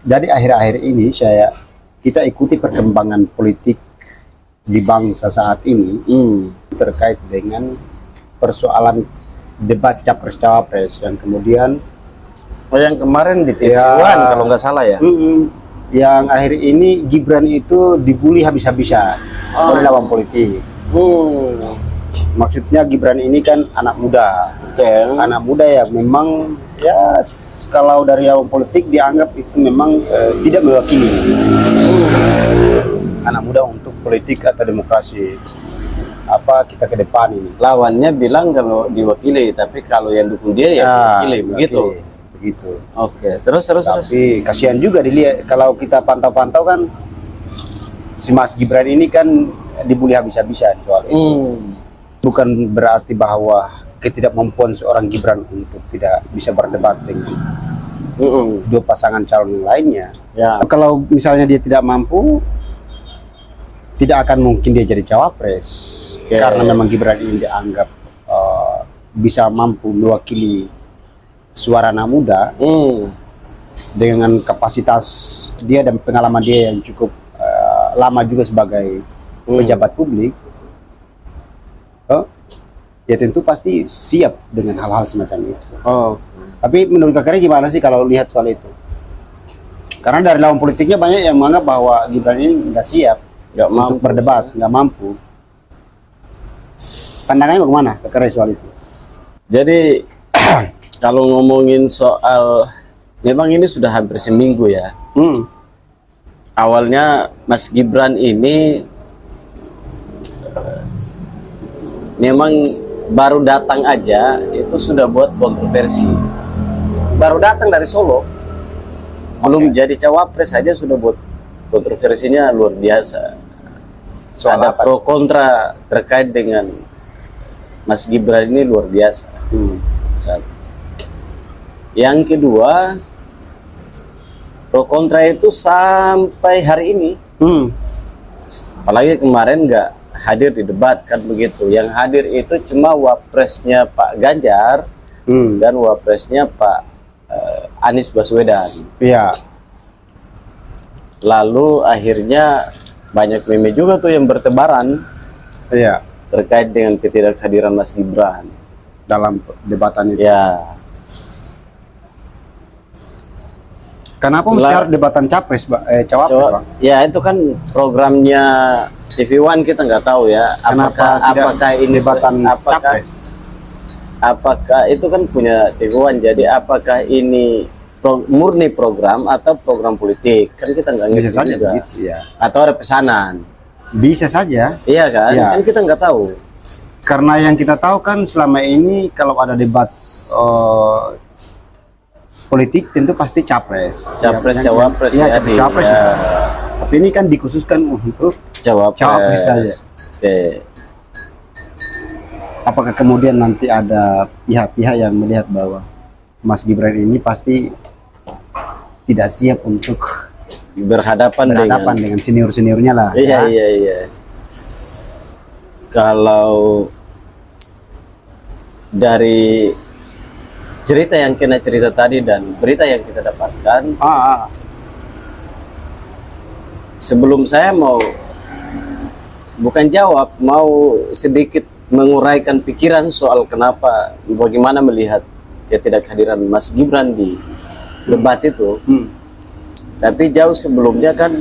Jadi akhir-akhir ini kita ikuti perkembangan politik di bangsa saat ini terkait dengan persoalan debat capres-cawapres yang kemudian yang kemarin di TV One kalau nggak salah ya. Yang akhir ini Gibran itu dibully habis-habisan oleh lawan politik. Maksudnya Gibran ini kan anak muda. Anak muda ya memang ya kalau dari lawan politik dianggap itu memang tidak mewakili anak muda untuk politik atau demokrasi apa kita ke depan ini. Lawannya bilang kalau diwakili, tapi kalau yang dukung dia ya diwakili, begitu. Begitu. Oke, terus. Tapi kasihan juga dilihat kalau kita pantau-pantau kan si Mas Gibran ini kan dibully habis-habisan soal itu. Bukan berarti bahwa ketidakmampuan seorang Gibran untuk tidak bisa berdebat dengan dua pasangan calon yang lainnya. Ya. Kalau misalnya dia tidak mampu, tidak akan mungkin dia jadi cawapres. Karena memang Gibran ini dianggap bisa mampu mewakili suara anak muda dengan kapasitas dia dan pengalaman dia yang cukup lama juga sebagai pejabat publik. Ya tentu pasti siap dengan hal-hal semacam itu. Tapi menurut Kakak gimana sih kalau lihat soal itu? Karena dari lawan politiknya banyak yang menganggap bahwa Gibran ini nggak siap untuk berdebat, nggak mampu. Pandangannya bagaimana Kakak soal itu? Jadi kalau ngomongin soal, memang ini sudah hampir seminggu ya. Awalnya Mas Gibran ini memang baru datang aja itu sudah buat kontroversi. Baru datang dari Solo, belum jadi cawapres saja sudah buat kontroversinya luar biasa. Ada pro kontra terkait dengan Mas Gibran ini luar biasa. Yang kedua, pro kontra itu sampai hari ini. Apalagi kemarin nggak hadir di debat kan begitu. Yang hadir itu cuma wapresnya Pak Ganjar dan wapresnya Pak Anies Baswedan. Iya. Lalu akhirnya banyak meme juga tuh yang bertebaran. Iya. Terkait dengan ketidakhadiran Mas Gibran dalam debatan itu. Ya. Kenapa mesti harus debatan capres, cawapres, Bang? Ya itu kan programnya TV One, kita nggak tahu ya. Apakah ini debatan capres? Apakah itu kan punya TV One, jadi apakah ini murni program atau program politik? Kan kita nggak ngerti saja juga. Begitu, ya. Atau ada pesanan? Bisa saja. Iya kan? Ya. Kan kita nggak tahu. Karena yang kita tahu kan selama ini kalau ada debat politik tentu pasti capres. Cawapres ya. Capres. Ya. Tapi ini kan dikhususkan untuk cawapres saja. Oke. Apakah kemudian nanti ada pihak-pihak yang melihat bahwa Mas Gibran ini pasti tidak siap untuk berhadapan dengan senior-seniornya lah. Iya, ya? Iya. Kalau dari cerita yang kena cerita tadi dan berita yang kita dapatkan, sebelum saya bukan jawab, mau sedikit menguraikan pikiran soal kenapa, bagaimana melihat ketidakhadiran Mas Gibran di debat itu. Tapi jauh sebelumnya kan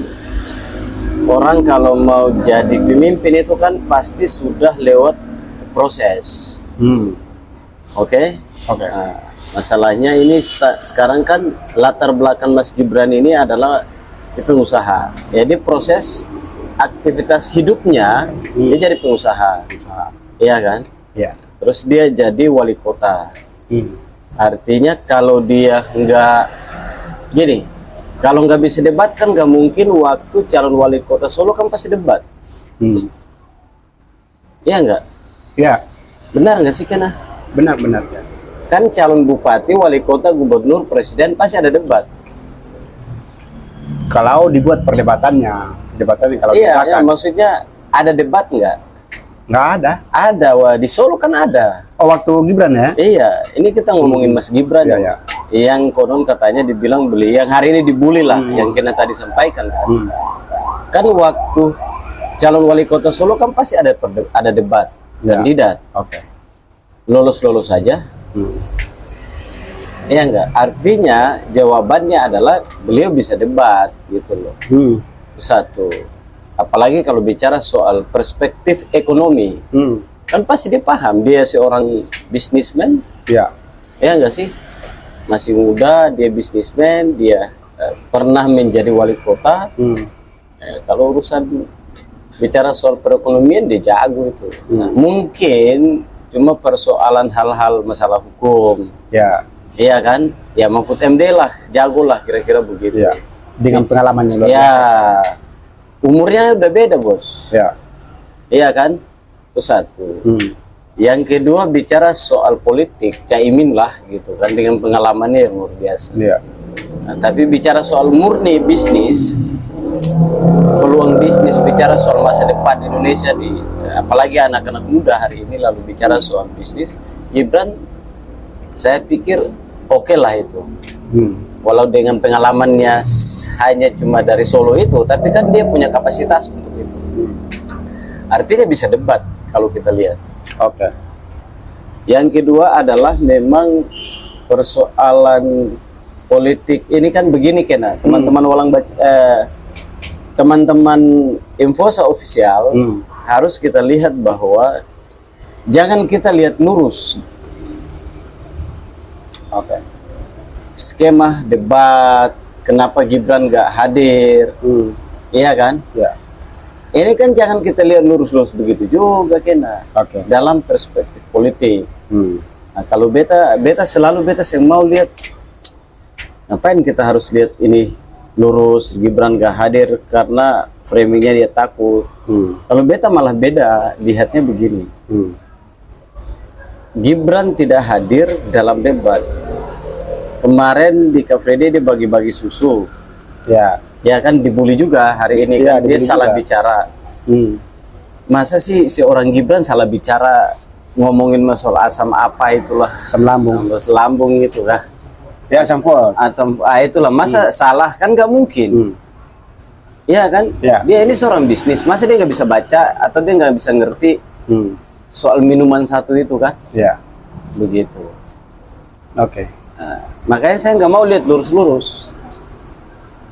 orang kalau mau jadi pemimpin itu kan pasti sudah lewat proses. Oke. Nah, masalahnya ini sekarang kan latar belakang Mas Gibran ini adalah pengusaha. Jadi proses aktivitas hidupnya dia jadi pengusaha. Iya kan? Iya. Terus dia jadi wali kota. Artinya kalau dia kalau nggak bisa debat kan nggak mungkin waktu calon wali kota Solo kan pasti debat. Iya nggak? Iya. Benar nggak sih Kena? Benar. Kan calon bupati, wali kota, gubernur, presiden pasti ada debat. Kalau dibuat perdebatannya kalau iya, maksudnya ada debat nggak? Nggak ada. Ada, di Solo kan ada. Oh, waktu Gibran ya? Iya, ini kita ngomongin Mas Gibran. Iya. yang konon katanya dibilang beli, yang hari ini dibully lah, yang kena tadi sampaikan kan. Kan waktu calon wali kota Solo kan pasti ada debat kandidat. Oke. Lolos saja. Ya enggak, artinya jawabannya adalah beliau bisa debat gitu loh. Satu, apalagi kalau bicara soal perspektif ekonomi, kan pasti dia paham, dia seorang bisnismen, ya enggak sih, masih muda, dia bisnismen, dia pernah menjadi wali kota. Kalau urusan bicara soal perekonomian dia jago itu. Nah, mungkin cuma persoalan hal-hal masalah hukum, iya kan, ya Mahfud MD lah, jago lah kira-kira begitu. Dengan pengalamannya luar biasa. Umurnya udah beda bos. Iya kan, itu satu. Yang kedua bicara soal politik, Caimin lah gitu kan, dengan pengalamannya yang luar biasa. Nah, tapi bicara soal murni bisnis, peluang bisnis, bicara soal masa depan Indonesia apalagi anak-anak muda hari ini, lalu bicara soal bisnis, Gibran saya pikir oke lah itu. Walau dengan pengalamannya hanya cuma dari Solo itu, tapi kan dia punya kapasitas untuk itu. Artinya bisa debat kalau kita lihat. Yang kedua adalah memang persoalan politik ini kan begini Kena, teman-teman walang baca, teman-teman Infosa official harus kita lihat bahwa jangan kita lihat lurus. Skema debat, kenapa Gibran nggak hadir, iya kan? Ini kan jangan kita lihat lurus-lurus begitu juga Kena, dalam perspektif politik. Nah, kalau beta selalu yang mau lihat, ngapain kita harus lihat ini lurus, Gibran nggak hadir karena framingnya dia takut. Kalau beta malah beda, lihatnya begini. Gibran tidak hadir dalam debat. Kemarin di Kafrede dia bagi-bagi susu, ya kan, dibully juga hari ini kan, dia salah bicara. Masa sih si orang Gibran salah bicara ngomongin masalah asam apa itulah, asam lambung itu lah, asam folt atau itulah, masa salah kan nggak mungkin. Iya kan, dia ini seorang bisnis, masa dia nggak bisa baca atau dia nggak bisa ngerti soal minuman satu itu kan, begitu. Makanya saya nggak mau lihat lurus-lurus.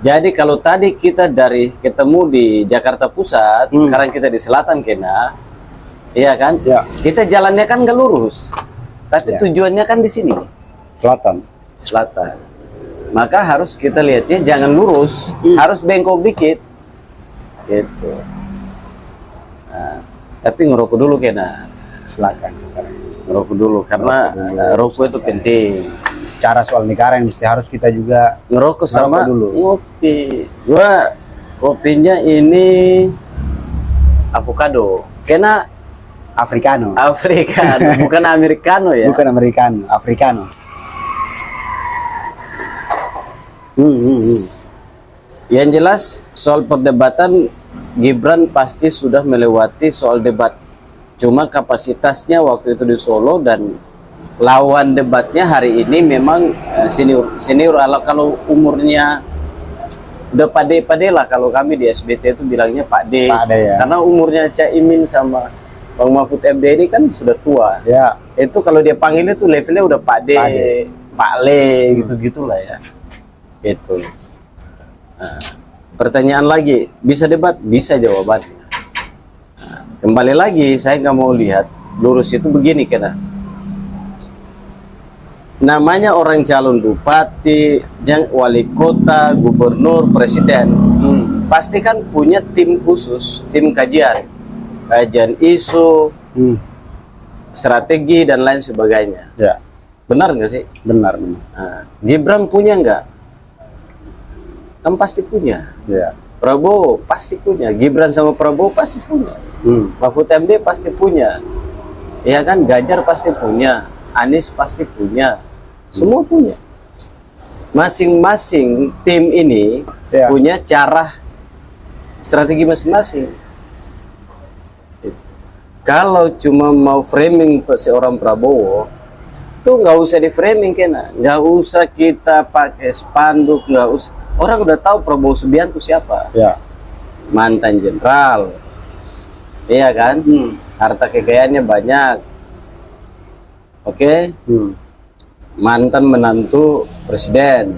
Jadi kalau tadi kita ketemu di Jakarta Pusat, sekarang kita di Selatan Kena, iya kan? Kita jalannya kan nggak lurus, tapi tujuannya kan di sini, Selatan. Maka harus kita lihatnya jangan lurus, harus bengkok dikit, gitu. Nah, tapi ngerokok dulu Kena, silakan. Ngerokok dulu karena rokok itu penting. Cara soal negara yang mesti harus kita juga ngerokok sama ngopi. Gua kopinya ini avocado. Kena Africano, bukan Americano ya. Bukan Americano, Africano. Yang jelas soal perdebatan, Gibran pasti sudah melewati soal debat. Cuma kapasitasnya waktu itu di Solo dan lawan debatnya hari ini memang senior kalau umurnya udah pade lah, kalau kami di SBT itu bilangnya Pak D, karena umurnya Caimin sama Bang Mahfud MD ini kan sudah tua. Itu kalau dia panggil itu levelnya udah Pak D, Pak Le, gitu-gitulah ya. Itu. Nah, pertanyaan lagi, bisa debat? Bisa jawabannya. Nah, kembali lagi, saya nggak mau lihat lurus itu begini Kena. Namanya orang calon bupati, wali kota, gubernur, presiden, pasti kan punya tim khusus, tim kajian isu, strategi dan lain sebagainya. Benar nggak sih? Benar. Nah, Gibran punya nggak? Kan pasti punya. Prabowo pasti punya. Gibran sama Prabowo pasti punya. Mahfud MD pasti punya. Ya kan, Ganjar pasti punya. Anies pasti punya. Semua punya. Masing-masing tim ini punya cara strategi masing-masing. Kalau cuma mau framing seorang Prabowo, itu nggak usah di framing kena, nggak usah kita pakai spanduk, nggak usah. Orang udah tahu Prabowo Subianto siapa, Ya. mantan jenderal, iya kan, harta kekayaannya banyak, oke, mantan menantu presiden,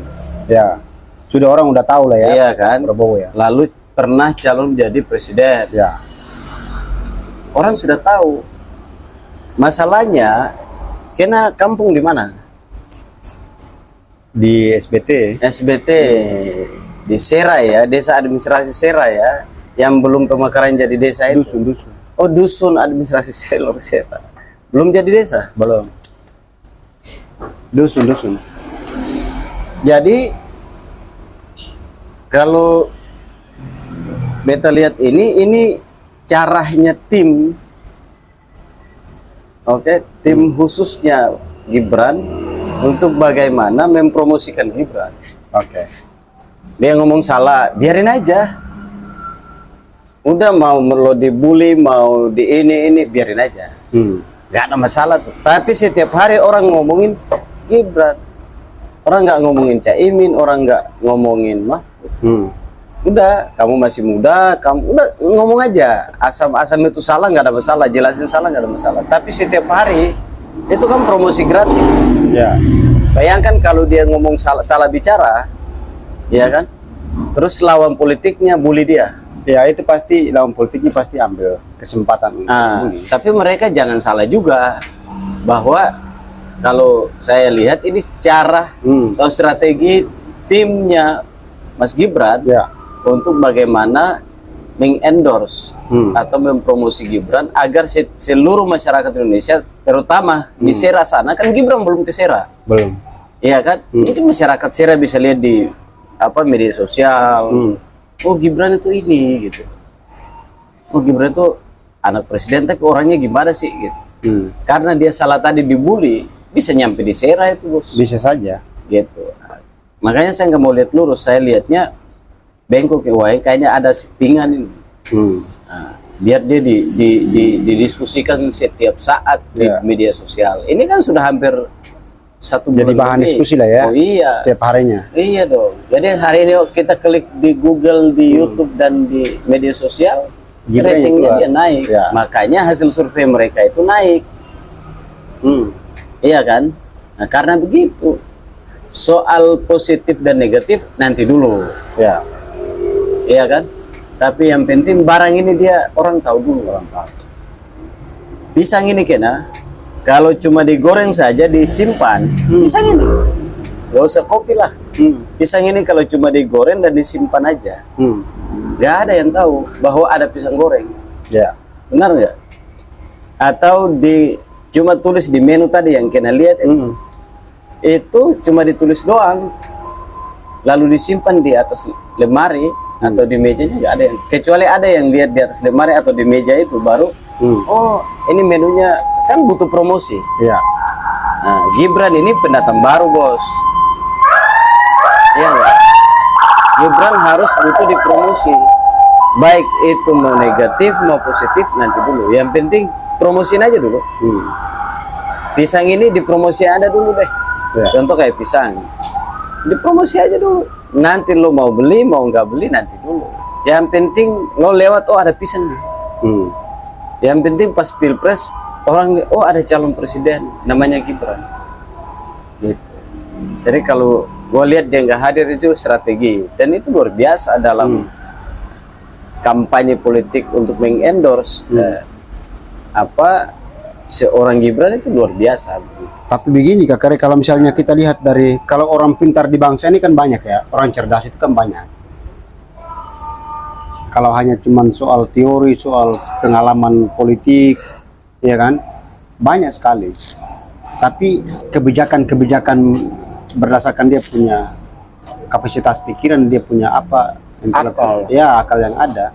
Ya. Sudah orang udah tahu lah ya. iya kan, Prabowo ya. lalu pernah calon jadi presiden, Ya. orang sudah tahu. Masalahnya, kena kampung di mana? Di SBT. SBT di Sera ya, desa administrasi Sera ya, yang belum pemekaran jadi desa itu. Dusun. Oh, dusun administrasi Sera. Belum jadi desa? Belum. Dusun. Jadi kalau beta lihat ini caranya tim, oke, tim khususnya Gibran untuk bagaimana mempromosikan Gibran. Oke. Dia ngomong salah, biarin aja. Udah mau lo dibully, mau di ini biarin aja. Gak ada masalah tuh. Tapi setiap hari orang ngomongin Gibran. Orang nggak ngomongin Caimin, orang nggak ngomongin Mahfud. Udah, kamu masih muda, kamu udah ngomong aja. Asam itu salah nggak ada masalah, jelasin salah nggak ada masalah. Tapi setiap hari itu kan promosi gratis. Ya. Bayangkan kalau dia ngomong salah bicara, ya kan? Terus lawan politiknya bully dia. Ya, itu pasti lawan politiknya pasti ambil kesempatan untuk bully. Tapi mereka jangan salah juga bahwa kalau saya lihat ini cara atau strategi timnya Mas Gibran Ya. untuk bagaimana mengendorse atau mempromosi Gibran agar seluruh masyarakat Indonesia, terutama di Sera sana, kan Gibran belum ke Sera. Belum. Iya kan? Itu masyarakat Sera bisa lihat di media sosial. Oh, Gibran itu ini gitu. Oh, Gibran itu anak presiden tapi orangnya gimana sih gitu. Karena dia salah tadi dibully, bisa nyampe di Sera itu, Bos. Bisa saja. Gitu. Makanya saya nggak mau lihat lurus, saya lihatnya bengkok ya, kayaknya ada settingan ini. Nah, biar dia didiskusikan setiap saat di media sosial. Ini kan sudah hampir 1 bulan. Jadi bahan lebih. diskusi lah ya. Oh iya. Setiap harinya. Iya dong. Jadi hari ini kita klik di Google, di YouTube dan di media sosial, Gibran ratingnya keluar. dia naik. Ya. Makanya hasil survei mereka itu naik. Iya kan? Nah, karena begitu. Soal positif dan negatif nanti dulu. Ya. Iya kan? Tapi yang penting barang ini dia orang tahu dulu. Orang tahu. Pisang ini kena, kalau cuma digoreng saja disimpan, pisang ini gak usah kopi lah. Pisang ini kalau cuma digoreng dan disimpan aja, gak ada yang tahu bahwa ada pisang goreng. Ya. Benar nggak? Atau cuma tulis di menu tadi yang kena lihat itu cuma ditulis doang, lalu disimpan di atas lemari atau di mejanya, nggak ada yang, kecuali ada yang lihat di atas lemari atau di meja itu baru oh ini menunya, kan butuh promosi. Ya. Nah, Gibran ini pendatang baru, Bos. Iya nggak? Gibran harus butuh dipromosi, baik itu mau negatif mau positif nanti dulu. Yang penting promosin aja dulu. Pisang ini dipromosi ada dulu deh. Ya. Contoh kayak pisang, dipromosi aja dulu. Nanti lo mau beli mau nggak beli nanti dulu. Yang penting lo lewat, oh ada pisang di sini. Yang penting pas pilpres orang, oh ada calon presiden namanya Gibran. Gitu. Jadi kalau gue lihat dia nggak hadir itu strategi, dan itu luar biasa dalam kampanye politik untuk mengendorse seorang Gibran, itu luar biasa. Tapi begini Kak Kare, kalau misalnya kita lihat dari, kalau orang pintar di bangsa ini kan banyak ya, orang cerdas itu kan banyak. Kalau hanya cuman soal teori, soal pengalaman politik, ya kan, banyak sekali. Tapi kebijakan-kebijakan berdasarkan dia punya kapasitas pikiran, dia punya Akal. Ya, akal yang ada.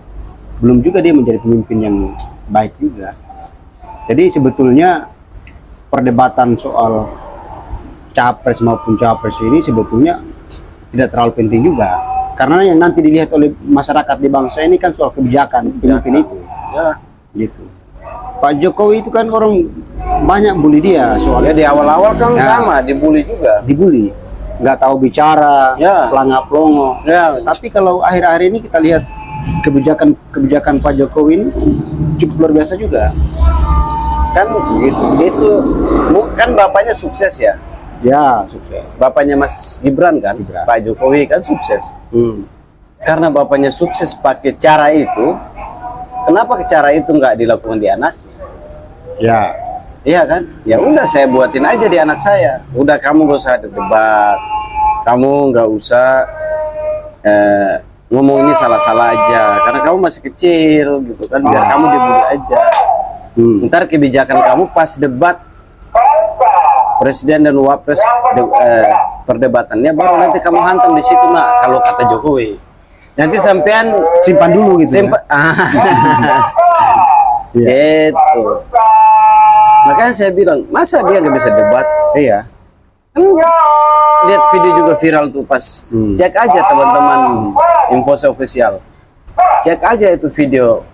Belum juga dia menjadi pemimpin yang baik juga. Jadi sebetulnya perdebatan soal capres maupun cawapres ini sebetulnya tidak terlalu penting juga, karena yang nanti dilihat oleh masyarakat di bangsa ini kan soal kebijakan pemimpin itu. Ya, gitu. Pak Jokowi itu kan orang banyak bully dia Ya soalnya di awal-awal kan Ya. sama dibully juga. dibully, nggak tahu bicara, Ya. pelangap pelongo. Ya, Tapi kalau akhir-akhir ini kita lihat kebijakan Pak Jokowi ini cukup luar biasa juga. kan itu kan bapaknya sukses ya. Ya, sukses. Bapaknya Mas Gibran kan, Mas Gibran. Pak Jokowi kan sukses. Hmm. Karena bapaknya sukses pakai cara itu, kenapa ke cara itu nggak dilakukan di anak? Ya, Iya kan? Ya udah saya buatin aja di anak saya. Udah kamu gak usah ada debat, kamu nggak usah ngomong ini salah-salah aja, karena kamu masih kecil gitu kan. Biar kamu dibully aja. Ntar kebijakan kamu pas debat presiden dan wapres perdebatannya baru nanti kamu hantam di situ nak. Kalau kata Jokowi, nanti sampean simpan dulu gitu. simpan. Iya. Gitu. Makanya saya bilang, masa dia nggak bisa debat? Iya. Kan lihat video juga viral tuh pas. Cek aja teman-teman Infose Official. Cek aja itu video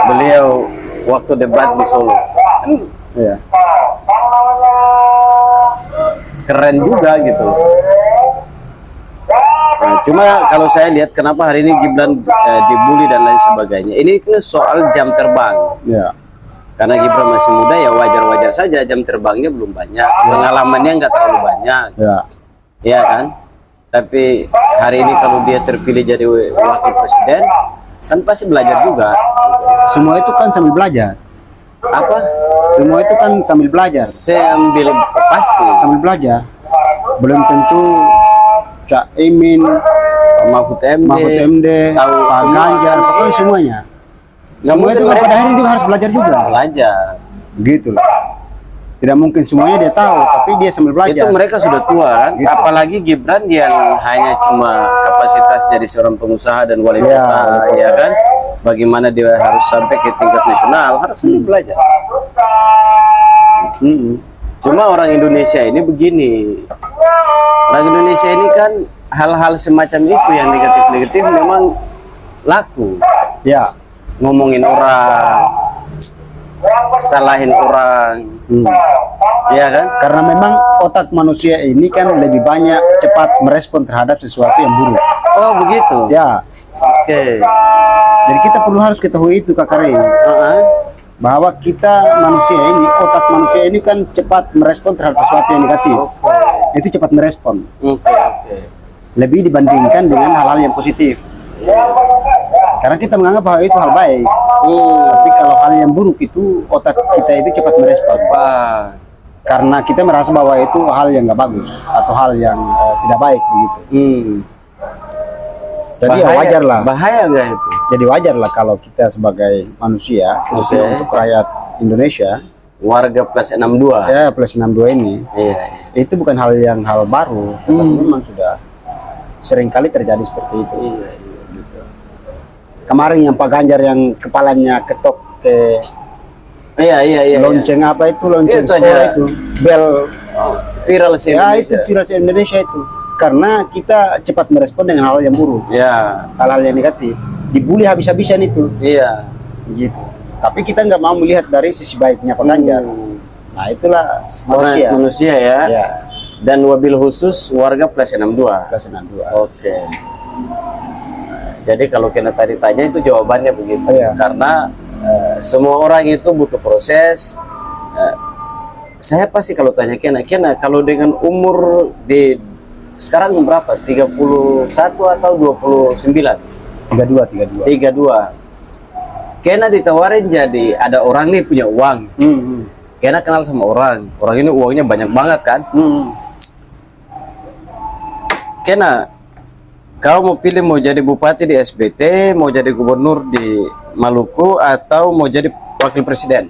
beliau waktu debat di Solo. Kan Iya. keren juga gitu. Nah, cuma kalau saya lihat kenapa hari ini Gibran dibully dan lain sebagainya. Ini kan soal jam terbang. Iya. Karena Gibran masih muda ya wajar-wajar saja, jam terbangnya belum banyak, pengalamannya nggak terlalu banyak, Ya. ya kan? Tapi hari ini kalau dia terpilih jadi wakil presiden, kan pasti belajar juga. Semua itu kan sambil belajar. Apa? Semua itu kan sambil belajar. Saya ambil pasti. Sambil belajar. Belum tentu Cak Imin, Mahfud MD, Mahfud MD, tahu Pak semua. Ganjar, pokoknya semuanya. Nggak Semua mungkin itu kan mereka- pada akhirnya juga harus belajar juga. Belajar. Gitu loh. Tidak mungkin semuanya dia tahu, tapi dia sambil belajar. Itu mereka sudah tua kan? Gitu. Apalagi Gibran yang hanya cuma kapasitas jadi seorang pengusaha dan wali Ya, kota, betul. ya kan? Bagaimana dia harus sampai ke tingkat nasional, harus sambil belajar. Cuma orang Indonesia ini begini. Orang Indonesia ini kan hal-hal semacam itu yang negatif-negatif memang laku. Ya. Ngomongin orang, salahin orang, ya kan? Karena memang otak manusia ini kan lebih banyak cepat merespon terhadap sesuatu yang buruk. Oh begitu. Ya. Oke. Jadi kita perlu harus ketahui itu Kak Rey, bahwa kita manusia ini, otak manusia ini kan cepat merespon terhadap sesuatu yang negatif. Itu cepat merespon. Oke. Lebih dibandingkan dengan hal-hal yang positif. Karena kita menganggap bahwa itu hal baik. Tapi kalau hal yang buruk itu otak kita itu cepat merespon. Wah. Karena kita merasa bahwa itu hal yang nggak bagus atau hal yang tidak baik begitu. Jadi ya wajar lah. Bahaya nggak itu? Jadi wajar lah kalau kita sebagai manusia, khususnya Oke. untuk rakyat Indonesia, Warga plus 62. ya plus 62 ini, Iya. itu bukan hal baru, tetapi memang sudah sering kali terjadi seperti itu. Gitu. Kemarin yang Pak Ganjar yang kepalanya ketok ke Iya. lonceng apa itu, lonceng Itu sekolah aja. itu, bel, Viral sih. ya itu viral di Indonesia itu. Karena kita cepat merespon dengan hal yang buruk, Ya. hal-hal yang negatif, dibully habis-habisan itu, Iya. gitu. Tapi kita nggak mau melihat dari sisi baiknya Pak Ganjar. Nah itulah Orang manusia. manusia ya. Ya, Dan wabil khusus warga plus 62. plus 62. Oke. Jadi kalau kita tadi tanya itu jawabannya begitu. Iya. Karena semua orang itu butuh proses. Saya pasti kalau tanya Kena kalau dengan umur di sekarang berapa? 31 atau 29? 32. 32. Kena ditawarin jadi ada orang nih punya uang. Kena kenal sama orang. Orang ini uangnya banyak banget kan? Kena, kau mau pilih mau jadi bupati di SBT, mau jadi gubernur di Maluku, atau mau jadi wakil presiden?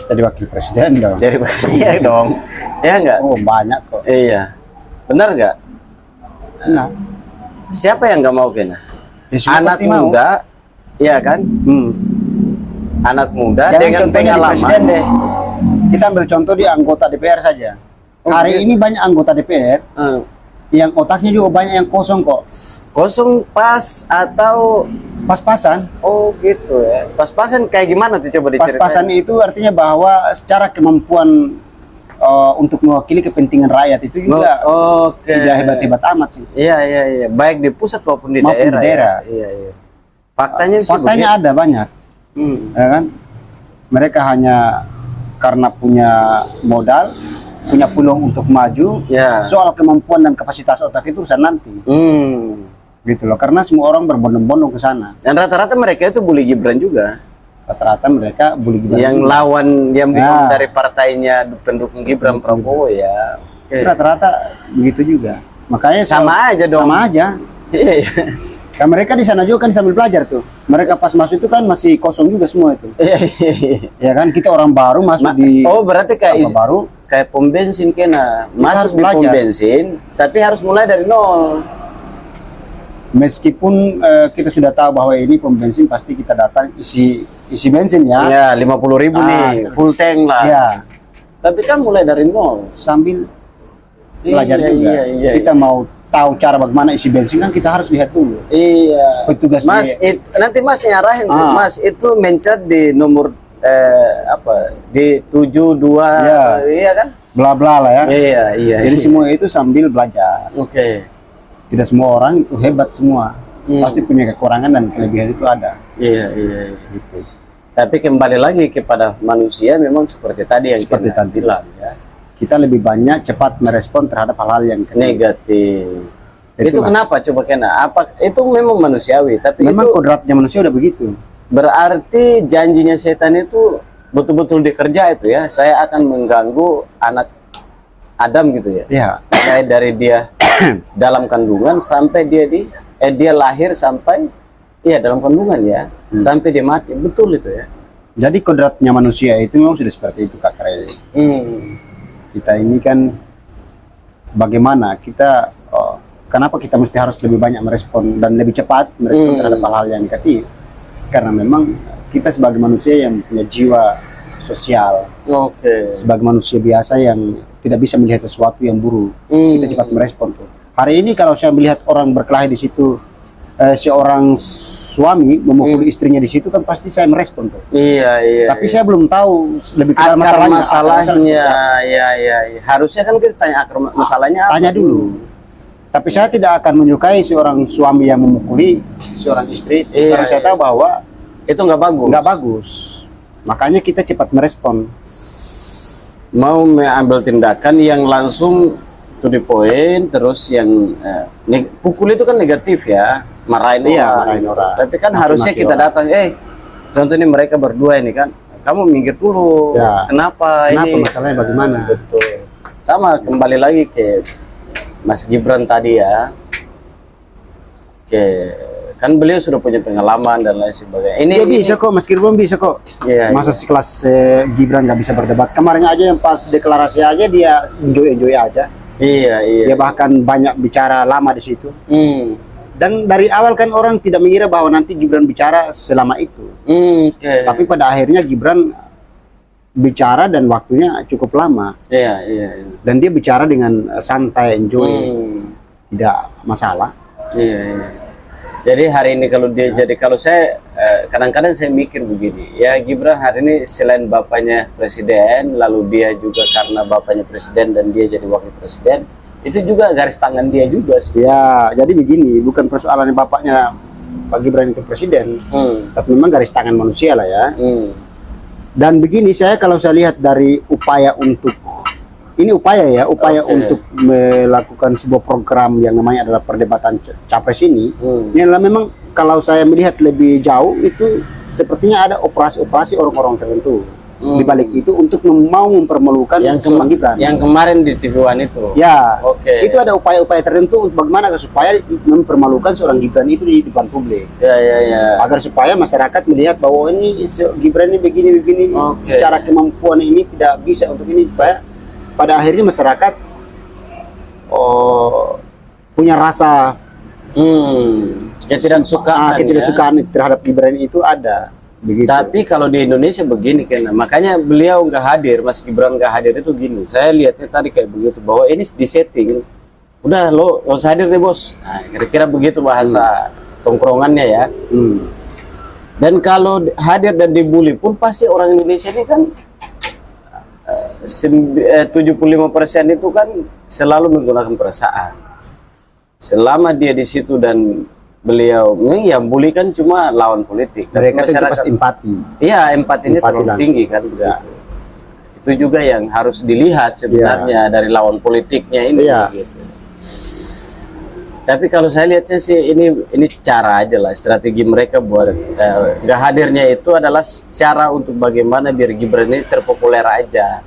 Jadi wakil presiden dong. Jadi iya dong, ya enggak? Oh banyak kok. Iya, benar nggak? Nah, Siapa yang nggak mau Kena? ya semua Anak pasti mau. muda, iya kan? Anak muda Jangan dengan contohnya di pengalaman. presiden deh. Kita ambil contoh di anggota DPR saja. Hari ini banyak anggota DPR Hmm. yang otaknya juga banyak yang kosong kok. Kosong pas atau Pas-pasan. Oh gitu ya. Pas-pasan kayak gimana tuh, coba diceritain? Pas-pasan itu artinya bahwa secara kemampuan untuk mewakili kepentingan rakyat itu juga Oke. tidak hebat-hebat amat sih. Iya iya iya, baik di pusat maupun di Maupun di daerah. daerah. Ya. Iya iya. Faktanya sih Faktanya ada banyak, ya kan? Mereka hanya karena punya modal, punya peluang untuk maju. Ya. Soal kemampuan dan kapasitas otak itu urusan nanti, gitu loh. Karena semua orang berbondong-bondong ke sana. Dan rata-rata mereka itu bully Gibran juga. Rata-rata mereka bully Gibran. Yang juga. lawan yang bukan Ya. dari partainya pendukung Gibran Prabowo ya. Itu rata-rata begitu juga. Makanya Sama aja dong. Sama aja. Iya. Kan mereka di sana juga kan sambil belajar tuh. Mereka pas masuk itu kan masih kosong juga semua itu. Iya. Ya kan kita orang baru masuk di Oh berarti kayak baru kayak pom bensin kena harus masuk di pom belajar. bensin, tapi harus mulai dari nol. meskipun kita sudah tahu bahwa ini pom bensin pasti kita datang isi bensin ya. Ya 50.000 nih, full tank lah. Ya, Tapi kan mulai dari nol. sambil belajar Iya, juga. iya. Kita mau tahu cara bagaimana isi bensin kan kita harus lihat dulu. Iya. Petugas Mas, nanti Mas nyarahin tuh. Mas itu mencet di nomor apa? Di 72 Iya. iya kan? Bla bla lah ya. Iya, iya. Jadi semua itu sambil belajar. Oke. Tidak semua orang itu hebat semua. Pasti punya kekurangan dan kelebihan itu ada. Iya, iya. Gitu. Tapi kembali lagi kepada manusia memang seperti tadi yang Seperti kita tadi. bilang ya. Kita lebih banyak cepat merespon terhadap hal-hal yang Negatif. Itu Itulah. kenapa coba Kena? Apa itu memang manusiawi, tapi memang itu kodratnya manusia udah begitu. berarti janjinya setan itu betul-betul dikerja itu ya. Saya akan mengganggu anak Adam gitu ya. Iya. Mulai dari dia dalam kandungan sampai dia lahir sampai dalam kandungan ya. Sampai dia mati. Betul itu ya. Jadi kodratnya manusia itu memang sudah seperti itu Kak Rey. Kita ini kan bagaimana kita kenapa kita mesti harus lebih banyak merespon dan lebih cepat merespon terhadap hal-hal yang negatif, karena memang kita sebagai manusia yang punya jiwa sosial, Oke. sebagai manusia biasa yang tidak bisa melihat sesuatu yang buruk, kita cepat merespon tuh. Hari ini kalau saya melihat orang berkelahi di situ, seorang suami memukul istrinya di situ kan pasti saya merespon tuh. Iya, iya. Tapi saya belum tahu lebih kenal akar masalahnya. masalahnya. Ya. Harusnya kan kita tanya akar masalahnya apa? Tanya dulu. Tapi saya tidak akan menyukai seorang suami yang memukuli seorang istri, karena saya tahu bahwa itu nggak bagus. nggak bagus. Makanya kita cepat merespon. Mau mengambil tindakan yang langsung to the point, terus yang pukul itu kan negatif ya, marahin Marahin orang. Tapi kan Maki-maki harusnya kita orang. datang, contoh ini mereka berdua ini kan, kamu minggir dulu. Ya. Kenapa ini? Masalahnya bagaimana? Betul. Sama kembali lagi ke Mas Gibran tadi ya. Kan beliau sudah punya pengalaman dan lain sebagainya. Dia bisa kok, Mas Gibran bisa kok. Iya, Masa sekelas Gibran nggak bisa berdebat? Kemarin aja yang pas deklarasi aja dia enjoy aja. Iya. Dia bahkan banyak bicara lama di situ. Hmm. Dan dari awal kan orang tidak mengira bahwa nanti Gibran bicara selama itu. Oke. Tapi pada akhirnya Gibran bicara dan waktunya cukup lama. Iya. Dan dia bicara dengan santai, enjoy, tidak masalah. Iya. Jadi hari ini kalau saya kadang-kadang saya mikir begini, ya Gibran hari ini selain bapaknya presiden, lalu dia juga karena bapaknya presiden dan dia jadi wakil presiden, itu juga garis tangan dia juga sih. Ya, jadi begini, bukan persoalan bapaknya Pak Gibran itu presiden, tapi memang garis tangan manusia lah ya. Dan begini, kalau saya lihat dari upaya untuk untuk melakukan sebuah program yang namanya adalah perdebatan capres ini. Ini adalah memang kalau saya melihat lebih jauh itu sepertinya ada operasi-operasi orang-orang tertentu di balik itu untuk mau mempermalukan seorang Gibran. Yang kemarin di TV One itu. Ya, Oke. itu ada upaya-upaya tertentu untuk bagaimana supaya mempermalukan seorang Gibran itu di depan publik. Ya. Agar supaya masyarakat melihat bahwa ini Gibran ini begini-begini, secara kemampuan ini tidak bisa untuk ini, supaya pada akhirnya masyarakat punya rasa ketidaksukaan terhadap Gibran itu ada. Begitu. Tapi kalau di Indonesia begini kan, makanya beliau nggak hadir, Mas Gibran nggak hadir itu gini. Saya lihatnya tadi kayak begitu, bahwa ini disetting. Udah lo nggak usah hadir deh bos. Nah, kira-kira begitu bahasa tongkrongannya ya. Dan kalau hadir dan dibully pun pasti orang Indonesia ini kan 75% itu kan selalu menggunakan perasaan. Selama dia di situ dan beliau yang bully kan cuma lawan politik. Mereka itu pasti empati. Iya, empatinya terlalu langsung. tinggi kan. Ya. Itu juga yang harus dilihat sebenarnya dari lawan politiknya ini. Iya. Gitu. Tapi kalau saya lihatnya sih ini cara aja lah, strategi mereka buat nggak hadirnya itu adalah cara untuk bagaimana biar Gibran ini terpopuler aja.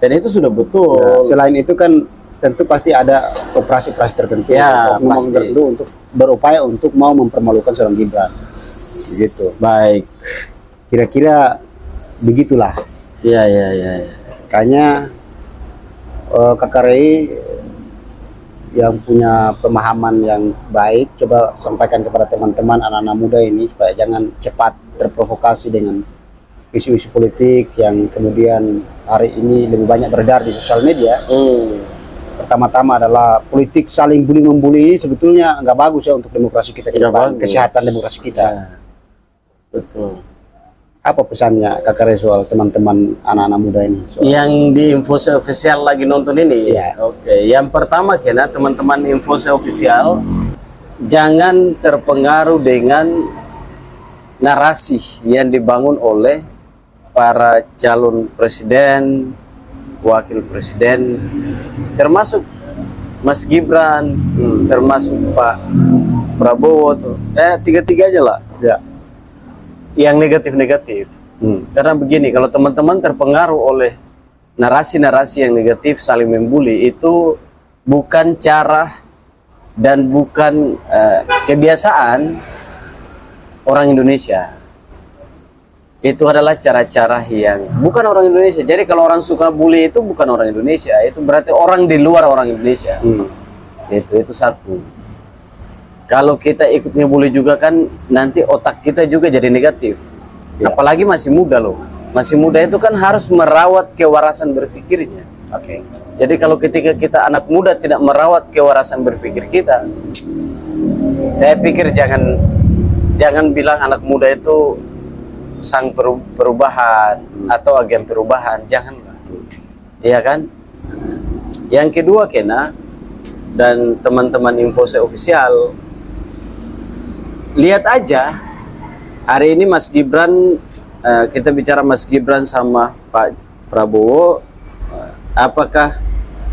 Dan itu sudah betul. Ya, selain itu kan tentu pasti ada operasi-operasi tertentu, Ya, oknum pasti. tertentu untuk berupaya untuk mau mempermalukan seorang Gibran. Begitu. Baik. Kira-kira begitulah. Iya. Kayaknya Kakak Rey yang punya pemahaman yang baik, coba sampaikan kepada teman-teman anak-anak muda ini supaya jangan cepat terprovokasi dengan isu-isu politik yang kemudian hari ini lebih banyak beredar di sosial media. Pertama-tama adalah politik saling bully-membuli ini sebetulnya nggak bagus ya untuk demokrasi kita ke Nggak depan, bagus. kesehatan demokrasi kita. Ya. Betul. Apa pesannya Kakak Rey soal teman-teman anak-anak muda ini? Soal Yang di Infose Official lagi nonton ini. Iya. Oke. Yang pertama kena teman-teman Infose Official jangan terpengaruh dengan narasi yang dibangun oleh para calon presiden, wakil presiden, termasuk Mas Gibran, termasuk Pak Prabowo tuh. Tiga-tiga aja lah. ya. Yang negatif-negatif. Karena begini, kalau teman-teman terpengaruh oleh narasi-narasi yang negatif saling membuli, itu bukan cara dan bukan kebiasaan orang Indonesia. Itu adalah cara-cara yang bukan orang Indonesia. Jadi kalau orang suka bully itu bukan orang Indonesia, itu berarti orang di luar orang Indonesia. Itu satu. Kalau kita ikut ngebully juga kan nanti otak kita juga jadi negatif. Ya. Apalagi masih muda loh. Masih muda itu kan harus merawat kewarasan berpikirnya. Oke. Jadi kalau ketika kita anak muda tidak merawat kewarasan berpikir kita, saya pikir jangan bilang anak muda itu sang perubahan atau agen perubahan, janganlah. Iya kan? Yang kedua kena, dan teman-teman Infose Official, lihat aja hari ini Mas Gibran, kita bicara Mas Gibran sama Pak Prabowo, apakah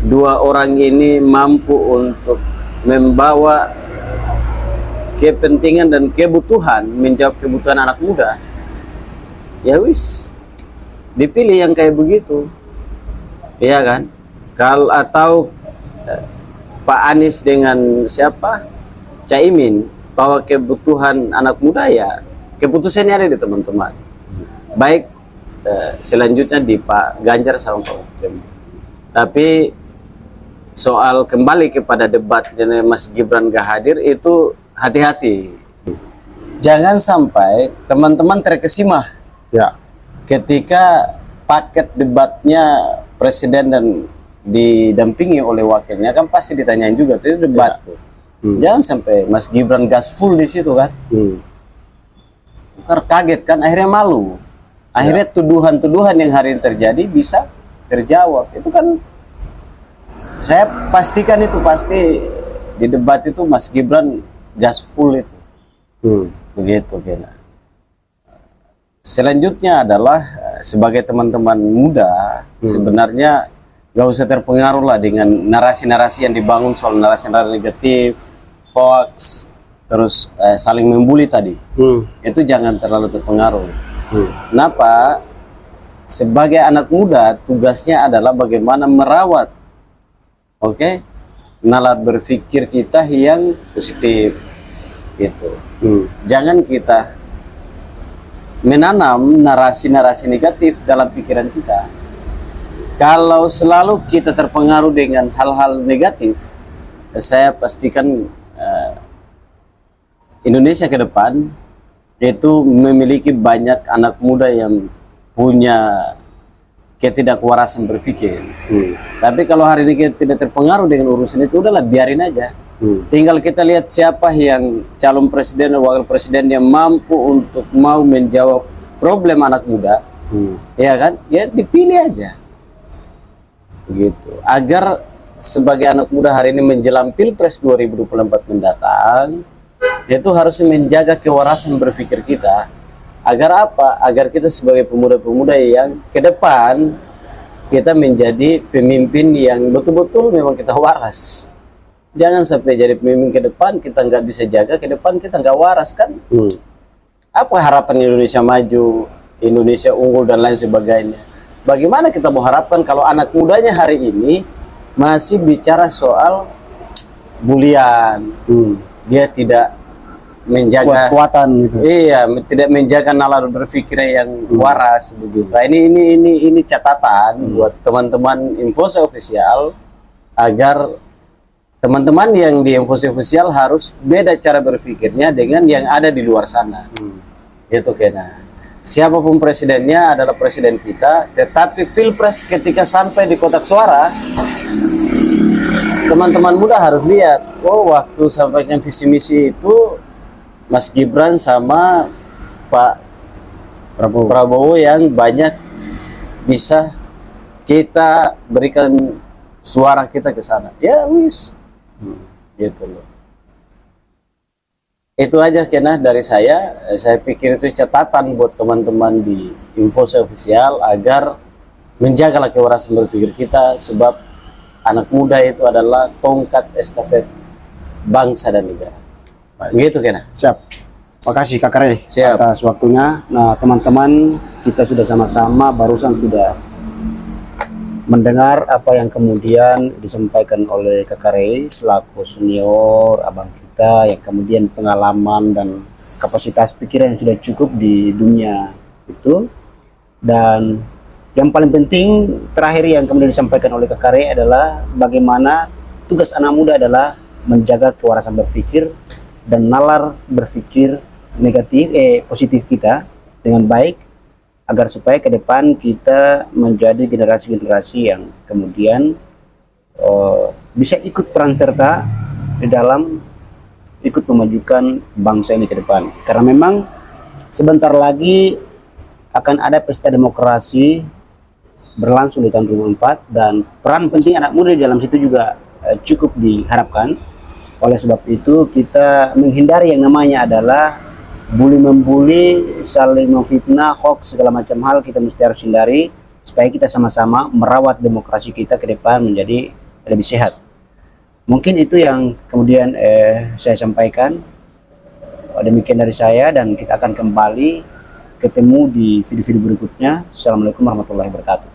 dua orang ini mampu untuk membawa kepentingan dan kebutuhan, menjawab kebutuhan anak muda? Ya wis, dipilih yang kayak begitu, iya kan? Atau Pak Anies dengan siapa, Caimin, bahwa kebutuhan anak muda, ya keputusannya ada di teman-teman. Baik selanjutnya di Pak Ganjar sama Pak Mahfud. Tapi soal kembali kepada debat Mas Gibran gak hadir, itu hati-hati. Jangan sampai teman-teman terkesima. Ya. Ketika paket debatnya presiden dan didampingi oleh wakilnya kan pasti ditanyain juga tuh, itu debat tuh. Jangan sampai Mas Gibran gas full di situ kan. Kaget kan, akhirnya malu. Akhirnya tuduhan-tuduhan yang hari ini terjadi bisa terjawab. Itu kan saya pastikan itu pasti di debat itu Mas Gibran gas full itu. Begitu kena. Selanjutnya adalah sebagai teman-teman muda, sebenarnya gak usah terpengaruh lah dengan narasi-narasi yang dibangun soal narasi-narasi negatif, hoax, terus saling membuli tadi. Itu jangan terlalu terpengaruh. Kenapa? Sebagai anak muda, tugasnya adalah bagaimana merawat, nalar berpikir kita yang positif, gitu. Jangan kita menanam narasi-narasi negatif dalam pikiran kita. Kalau selalu kita terpengaruh dengan hal-hal negatif, saya pastikan Indonesia ke depan itu memiliki banyak anak muda yang punya ketidakwarasan berpikir. Tapi kalau hari ini kita tidak terpengaruh dengan urusan itu, udahlah biarin aja. Tinggal kita lihat siapa yang calon presiden dan wakil presiden yang mampu untuk mau menjawab problem anak muda, ya kan? Ya dipilih aja, begitu. Agar sebagai anak muda hari ini menjelang Pilpres 2024 mendatang, itu harus menjaga kewarasan berpikir kita. Agar apa? Agar kita sebagai pemuda-pemuda yang ke depan kita menjadi pemimpin yang betul-betul memang kita waras. Jangan sampai jadi pemimpin ke depan kita nggak bisa jaga, ke depan kita nggak waras kan? Apa harapan Indonesia maju, Indonesia unggul dan lain sebagainya? Bagaimana kita mau harapkan kalau anak mudanya hari ini masih bicara soal bulian, dia tidak menjaga kekuatan gitu. Iya, tidak menjaga nalar berpikir yang waras begitu. Nah, ini catatan buat teman-teman Infose Official agar teman-teman yang di Infose Official harus beda cara berpikirnya dengan yang ada di luar sana. Itu kena. Siapapun presidennya adalah presiden kita, tetapi Pilpres ketika sampai di kotak suara, teman-teman muda harus lihat, oh waktu sampaikan visi misi itu Mas Gibran sama Pak Prabowo yang banyak bisa kita berikan suara kita ke sana. Ya wis. Gitu loh. Itu aja kena dari saya. Saya pikir itu catatan buat teman-teman di Infose Official agar menjaga kewarasan berpikir kita, sebab anak muda itu adalah tongkat estafet bangsa dan negara. Begitu kena. Siap. Makasih Kak Kare Siap. atas waktunya. Nah teman-teman, kita sudah sama-sama barusan sudah mendengar apa yang kemudian disampaikan oleh Kak Kare selaku senior abang kita yang kemudian pengalaman dan kapasitas pikiran yang sudah cukup di dunia itu. Dan yang paling penting terakhir yang kemudian disampaikan oleh Kak Kare adalah bagaimana tugas anak muda adalah menjaga kewarasan berpikir dan nalar berpikir positif kita dengan baik, agar supaya ke depan kita menjadi generasi-generasi yang kemudian bisa ikut peran serta di dalam ikut memajukan bangsa ini ke depan. Karena memang sebentar lagi akan ada pesta demokrasi berlangsung di tahun 2024 dan peran penting anak muda di dalam situ juga cukup diharapkan. Oleh sebab itu kita menghindari yang namanya adalah bully-membuli, saling memfitnah, hoax, segala macam hal kita mesti harus hindari supaya kita sama-sama merawat demokrasi kita ke depan menjadi lebih sehat. Mungkin itu yang kemudian saya sampaikan. Demikian dari saya dan kita akan kembali ketemu di video-video berikutnya. Assalamualaikum warahmatullahi wabarakatuh.